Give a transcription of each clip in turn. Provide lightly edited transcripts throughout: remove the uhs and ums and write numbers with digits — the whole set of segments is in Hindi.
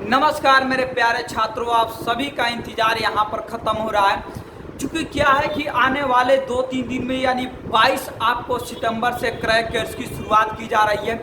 नमस्कार मेरे प्यारे छात्रों, आप सभी का इंतजार यहाँ पर ख़त्म हो रहा है। चूँकि क्या है कि आने वाले 2-3 दिन में यानी 22 आपको सितंबर से क्रैक कोर्स की शुरुआत की जा रही है।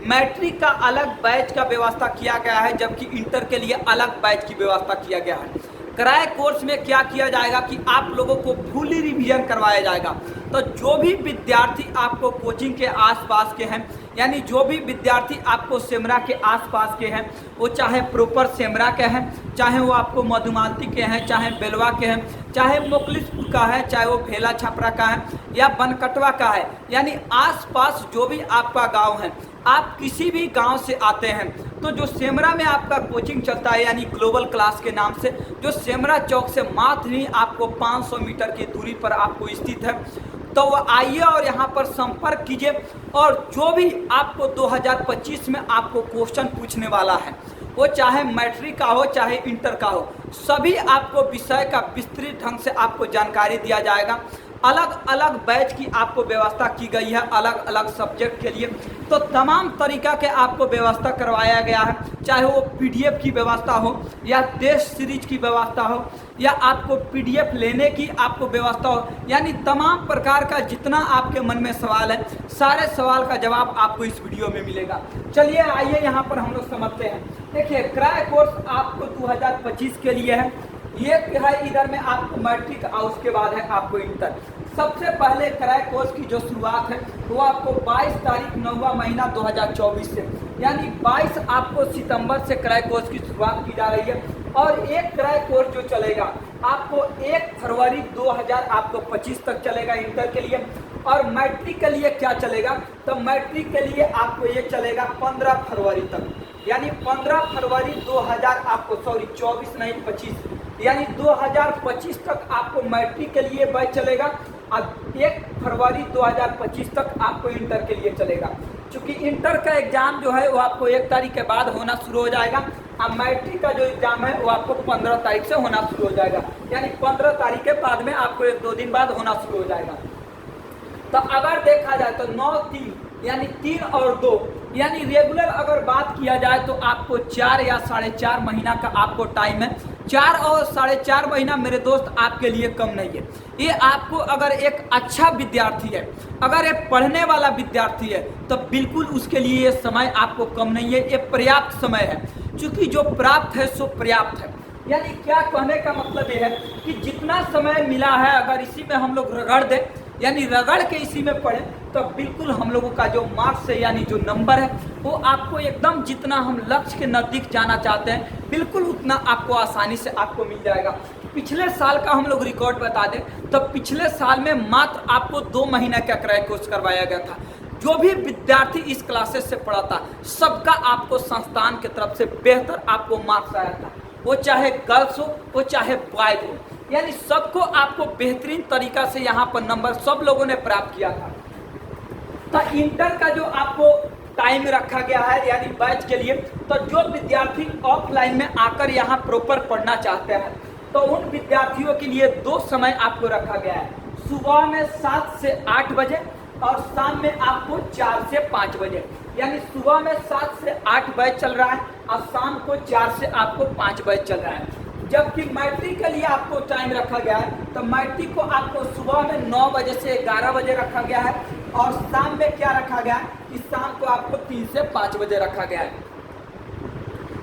मैट्रिक का अलग बैच का व्यवस्था किया गया है, जबकि इंटर के लिए अलग बैच की व्यवस्था किया गया है। क्रैक कोर्स में क्या किया जाएगा कि आप लोगों को फुली रिवीजन करवाया जाएगा। तो जो भी विद्यार्थी आपको कोचिंग के आसपास के हैं, यानी जो भी विद्यार्थी आपको सेमरा के आसपास के हैं, वो चाहे प्रॉपर सेमरा के हैं, चाहे वो आपको मधुमालती के हैं, चाहे बेलवा के हैं, चाहे मोकलिसपुर का है, चाहे वो भेला छपरा का है या बनकटवा का है, यानी आसपास जो भी आपका गांव है, आप किसी भी गांव से आते हैं तो जो सेमरा में आपका कोचिंग चलता है यानी ग्लोबल क्लास के नाम से, जो सेमरा चौक से मात्र ही आपको 500 मीटर की दूरी पर आपको स्थित है, तो वो आइए और यहाँ पर संपर्क कीजिए। और जो भी आपको 2025 में आपको क्वेश्चन पूछने वाला है, वो चाहे मैट्रिक का हो चाहे इंटर का हो, सभी आपको विषय का विस्तृत ढंग से आपको जानकारी दिया जाएगा। अलग अलग बैच की आपको व्यवस्था की गई है अलग अलग सब्जेक्ट के लिए, तो तमाम तरीका के आपको व्यवस्था करवाया गया है। चाहे वो पीडीएफ की व्यवस्था हो या टेस्ट सीरीज की व्यवस्था हो या आपको पीडीएफ लेने की आपको व्यवस्था हो, यानी तमाम प्रकार का जितना आपके मन में सवाल है, सारे सवाल का जवाब आपको इस वीडियो में मिलेगा। चलिए आइए यहाँ पर हम लोग समझते हैं। देखिए, क्रैक कोर्स आपको 2025 के लिए है। ये है इधर में आपको मैट्रिक और उसके बाद है आपको इंटर। सबसे पहले क्रैक कोर्स की जो शुरुआत है वो आपको 22 तारीख 9वां महीना 2024 से, यानी 22 आपको सितंबर से क्रैक कोर्स की शुरुआत की जा रही है। और एक क्रैक कोर्स जो चलेगा आपको 1 फरवरी 2025 तक चलेगा इंटर के लिए। और मैट्रिक के लिए क्या चलेगा, तो मैट्रिक के लिए आपको ये चलेगा 15 फरवरी तक, यानी 15 फरवरी 24 नहीं 25, यानी 2025 तक आपको मैट्रिक के लिए बैच चलेगा और 1 फरवरी 2025 तक आपको इंटर के लिए चलेगा। चूँकि इंटर का एग्ज़ाम जो है वो आपको 1 तारीख के बाद होना शुरू हो जाएगा और मैट्रिक का जो एग्ज़ाम है वो आपको 15 तारीख से होना शुरू हो जाएगा, यानी 15 तारीख के बाद में आपको 1-2 दिन बाद होना शुरू हो जाएगा। तो अगर देखा जाए तो 9-3 यानी 3 और 2, यानी रेगुलर अगर बात किया जाए तो आपको 4 या 4.5 महीना का आपको टाइम है। 4 और 4.5 महीना मेरे दोस्त आपके लिए कम नहीं है। ये आपको अगर एक अच्छा विद्यार्थी है, अगर एक पढ़ने वाला विद्यार्थी है, तो बिल्कुल उसके लिए ये समय आपको कम नहीं है, ये पर्याप्त समय है। क्योंकि जो प्राप्त है सो पर्याप्त है। यानी क्या कहने का मतलब ये है कि जितना समय मिला है अगर इसी में हम लोग रगड़ दें, यानी रगड़ के इसी में पढ़ें, तो बिल्कुल हम लोगों का जो मार्क्स है यानी जो नंबर है वो आपको एकदम जितना हम लक्ष्य के नज़दीक जाना चाहते हैं बिल्कुल उतना आपको आसानी से आपको मिल जाएगा। पिछले साल का हम लोग रिकॉर्ड बता दें तो पिछले साल में मात्र आपको 2 महीने का क्रैक कोर्स करवाया गया था। जो भी विद्यार्थी इस क्लासेस से पढ़ा था सबका आपको संस्थान की तरफ से बेहतर आपको मार्क्स आया था, वो चाहे गर्ल्स हो वो चाहे बॉयज हो, यानी सबको आपको बेहतरीन तरीका से यहाँ पर नंबर सब लोगों ने प्राप्त किया था। तो इंटर का जो आपको टाइम रखा गया है यानी बैच के लिए, तो जो विद्यार्थी ऑफलाइन में आकर यहाँ प्रॉपर पढ़ना चाहते हैं तो उन विद्यार्थियों के लिए 2 समय आपको रखा गया है। सुबह में 7 से 8 बजे और शाम में आपको 4 से 5 बजे, यानी सुबह में 7 से 8 बैच चल रहा है और शाम को 4 से आपको 5 बैच चल रहा है। जबकि मैट्रिक के लिए आपको टाइम रखा गया है, तो मैट्रिक को आपको सुबह में 9 बजे से 11 बजे रखा गया है और शाम में क्या रखा गया है कि शाम को आपको 3 से 5 बजे रखा गया है।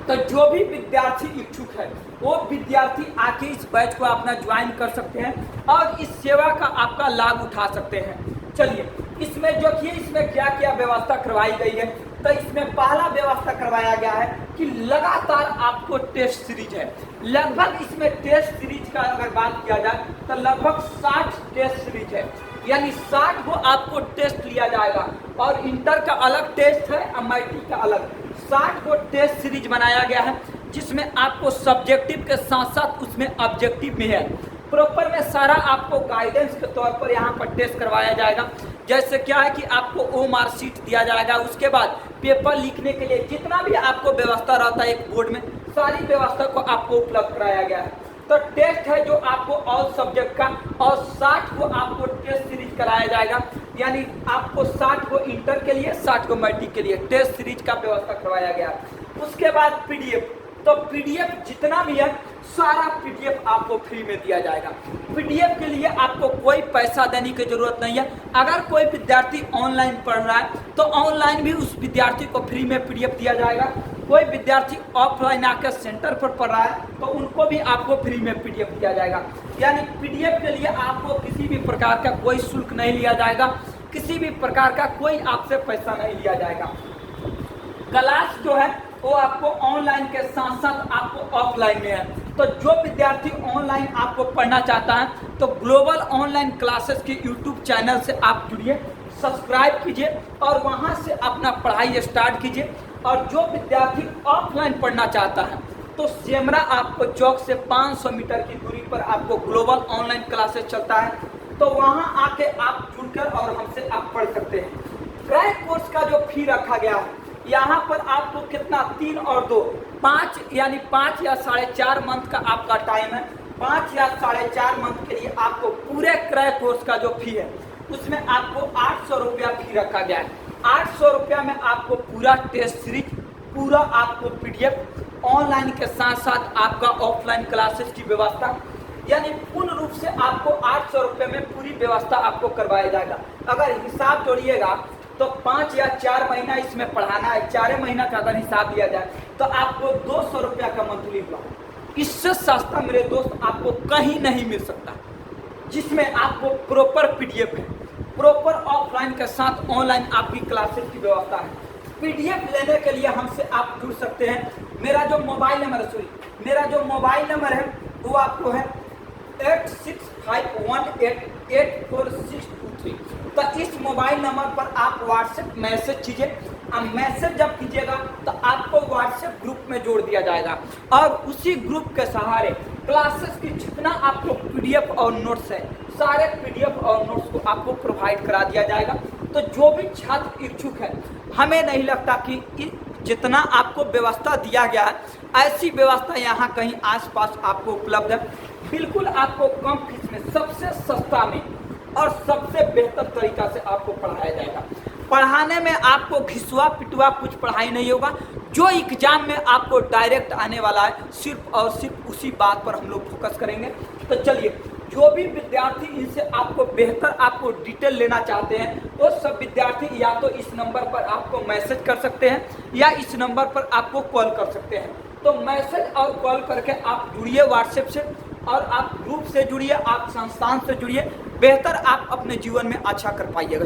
तो जो भी विद्यार्थी इच्छुक है वो विद्यार्थी आके इस बैच को अपना ज्वाइन कर सकते हैं और इस सेवा का आपका लाभ उठा सकते हैं। चलिए इसमें जो कि इसमें क्या क्या व्यवस्था करवाई गई है, तो इसमें पहला व्यवस्था करवाया गया है कि लगातार आपको टेस्ट सीरीज है। लगभग इसमें टेस्ट सीरीज का अगर बात किया जाए तो लगभग 60 टेस्ट सीरीज है, यानी 60 को आपको टेस्ट लिया जाएगा और इंटर का अलग टेस्ट है और मैट्रिक का अलग। 60 को टेस्ट सीरीज बनाया गया है जिसमें आपको सब्जेक्टिव के साथ साथ उसमें ऑब्जेक्टिव में है। प्रॉपर में सारा आपको गाइडेंस के तौर पर यहाँ पर टेस्ट करवाया जाएगा। जैसे क्या है कि आपको OMR शीट दिया जाएगा, उसके बाद पेपर लिखने के लिए जितना भी आपको व्यवस्था रहता है एक बोर्ड में, सारी व्यवस्था को आपको उपलब्ध कराया गया है। तो टेस्ट है जो आपको ऑल सब्जेक्ट का और 60 को आपको टेस्ट सीरीज कराया जाएगा, यानी आपको 60 को इंटर के लिए 60 को मैट्रिक के लिए टेस्ट सीरीज का व्यवस्था करवाया गया। उसके बाद पीडीएफ तो पीडीएफ जितना भी है सारा पीडीएफ आपको फ्री में दिया जाएगा। पीडीएफ के लिए आपको कोई पैसा देने की जरूरत नहीं है। अगर कोई विद्यार्थी ऑनलाइन पढ़ रहा है तो ऑनलाइन भी उस विद्यार्थी को फ्री में पीडीएफ दिया जाएगा। कोई विद्यार्थी ऑफलाइन आकर सेंटर पर पढ़ रहा है तो उनको भी आपको फ्री में पीडीएफ दिया जाएगा। यानी पीडीएफ के लिए आपको किसी भी प्रकार का कोई शुल्क नहीं लिया जाएगा, किसी भी प्रकार का कोई आपसे पैसा नहीं लिया जाएगा। क्लास जो है वो आपको ऑनलाइन के साथ साथ आपको ऑफलाइन में है। तो जो विद्यार्थी ऑनलाइन आपको पढ़ना चाहता है तो ग्लोबल ऑनलाइन क्लासेस के यूट्यूब चैनल से आप जुड़िए, सब्सक्राइब कीजिए और वहां से अपना पढ़ाई स्टार्ट कीजिए। और जो विद्यार्थी ऑफलाइन पढ़ना चाहता है तो सेमरा आपको चौक से 500 मीटर की दूरी पर आपको ग्लोबल ऑनलाइन क्लासेस चलता है, तो वहां आके आप जुड़कर और हमसे आप पढ़ सकते हैं। क्रैक कोर्स का जो फी रखा गया है यहाँ पर आपको कितना 3 और 2 5 यानी 5 या 4.5 मंथ का आपका टाइम है। 5 या 4.5 मंथ के लिए आपको पूरे क्रैक कोर्स का जो फी है उसमें आपको 800 रुपया फी रखा गया है। 800 रुपया में आपको पूरा टेस्ट सीरीज, पूरा आपको पीडीएफ, ऑनलाइन के साथ साथ आपका ऑफलाइन क्लासेस की व्यवस्था, यानी पूर्ण रूप से आपको 800 रुपये में पूरी व्यवस्था आपको करवाया जाएगा। अगर हिसाब जोड़िएगा तो 5 या 4 महीना इसमें पढ़ाना है, 4 महीना का अगर हिसाब दिया जाए तो आपको 200 रुपया का मंथली हुआ। इससे सस्ता मेरे दोस्त आपको कहीं नहीं मिल सकता, जिसमें आपको प्रॉपर पीडीएफ है, प्रॉपर ऑफलाइन के साथ ऑनलाइन आपकी क्लासेस की व्यवस्था है। पीडीएफ लेने के लिए हमसे आप जुड़ सकते हैं। मेरा जो मोबाइल नंबर है वो आपको है 8651884623। तो इस मोबाइल नंबर पर आप व्हाट्सएप मैसेज कीजिए। अब मैसेज जब कीजिएगा तो आपको व्हाट्सएप ग्रुप में जोड़ दिया जाएगा और उसी ग्रुप के सहारे क्लासेस की जितना आपको पीडीएफ और नोट्स है सारे पीडीएफ और नोट्स को आपको प्रोवाइड करा दिया जाएगा। तो जो भी छात्र इच्छुक है, हमें नहीं लगता कि जितना आपको व्यवस्था दिया गया है ऐसी व्यवस्था यहाँ कहीं आसपास आपको उपलब्ध है। बिल्कुल आपको कम फीस में सबसे सस्ता में और सबसे बेहतर तरीका से आपको पढ़ाया जाएगा। पढ़ाने में आपको घिसुआ पिटुआ कुछ पढ़ाई नहीं होगा। जो एग्जाम में आपको डायरेक्ट आने वाला है सिर्फ और सिर्फ उसी बात पर हम लोग फोकस करेंगे। तो चलिए, जो भी विद्यार्थी इनसे आपको बेहतर आपको डिटेल लेना चाहते हैं वो सब विद्यार्थी या तो इस नंबर पर आपको मैसेज कर सकते हैं या इस नंबर पर आपको कॉल कर सकते हैं। तो मैसेज और कॉल करके आप जुड़िए व्हाट्सएप से और आप ग्रुप से जुड़िए, आप संस्थान से जुड़िए, बेहतर आप अपने जीवन में अच्छा कर पाइएगा।